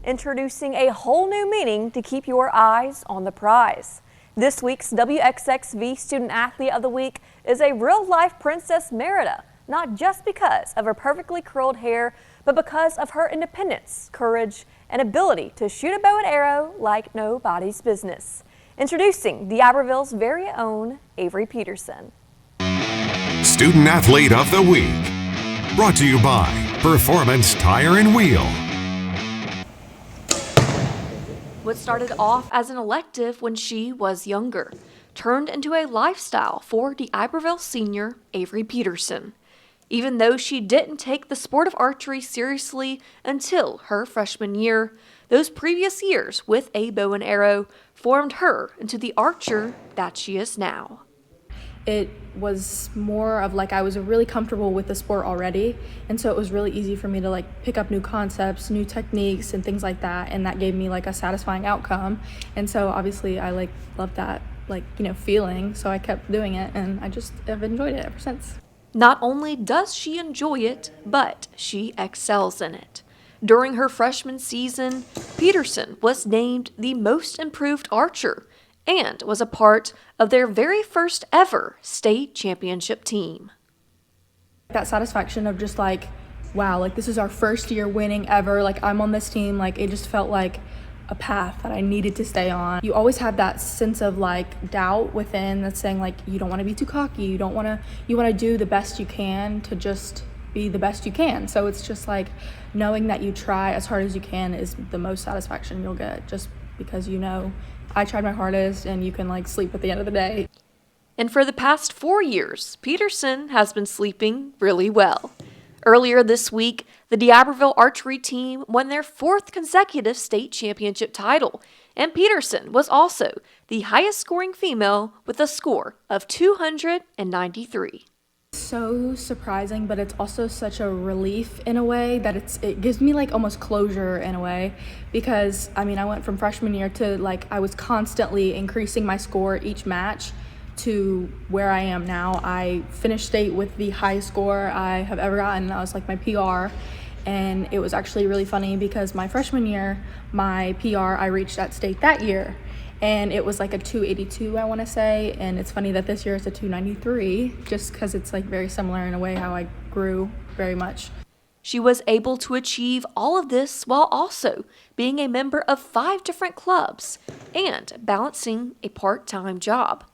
introducing a whole new meaning to keep your eyes on the prize. This week's WXXV Student Athlete of the Week is a real-life Princess Merida, not just because of her perfectly curled hair, but because of her independence, courage, and ability to shoot a bow and arrow like nobody's business. Introducing Diberville's very own Avary Peterson. Student Athlete of the Week, brought to you by Performance Tire and Wheel. What started off as an elective when she was younger turned into a lifestyle for Diberville senior Avary Peterson. Even though she didn't take the sport of archery seriously until her freshman year, those previous years with a bow and arrow formed her into the archer that she is now. It was more of like I was really comfortable with the sport already, and so it was really easy for me to like pick up new concepts, new techniques, and things like that, and that gave me like a satisfying outcome. And so obviously I loved that feeling, so I kept doing it, and I just have enjoyed it ever since. Not only does she enjoy it, but she excels in it. During her freshman season, Peterson was named the most improved archer and was a part of their very first ever state championship team. That satisfaction of just like, wow, like this is our first year winning ever, like I'm on this team, like it just felt like a path that I needed to stay on. You always have that sense of like doubt within that's saying like you don't want to be too cocky, you want to do the best you can to just be the best you can. So it's just like knowing that you try as hard as you can is the most satisfaction you'll get, just because I tried my hardest and you can like sleep at the end of the day. And for the past 4 years, Peterson has been sleeping really well. Earlier this week, the Diberville archery team won their 4th consecutive state championship title, and Peterson was also the highest scoring female with a score of 293. So surprising, but it's also such a relief in a way that it gives me like almost closure in a way, because I went from freshman year to like I was constantly increasing my score each match to where I am now. I finished state with the highest score I have ever gotten. That was like my PR, and it was actually really funny because my freshman year, my PR I reached at state that year, and it was like a 282, I want to say, and it's funny that this year it's a 293, just because it's like very similar in a way how I grew very much. She was able to achieve all of this while also being a member of 5 different clubs and balancing a part-time job.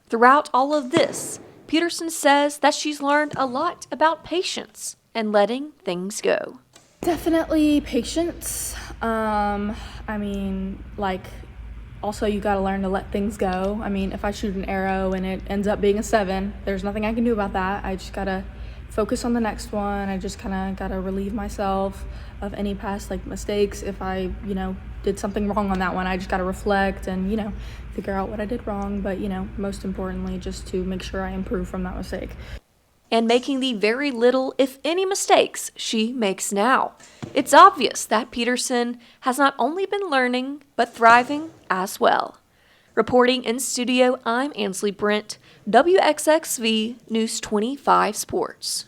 Throughout all of this, Peterson says that she's learned a lot about patience and letting things go. Definitely patience. Also you gotta learn to let things go. If I shoot an arrow and it ends up being a 7, there's nothing I can do about that. I just gotta focus on the next one. I just kind of gotta relieve myself of any past mistakes. If I did something wrong on that one, I just gotta reflect and figure out what I did wrong, but most importantly just to make sure I improve from that mistake. And making the very little, if any, mistakes she makes now. It's obvious that Peterson has not only been learning, but thriving as well. Reporting in studio, I'm Ansley Brent, WXXV News 25 Sports.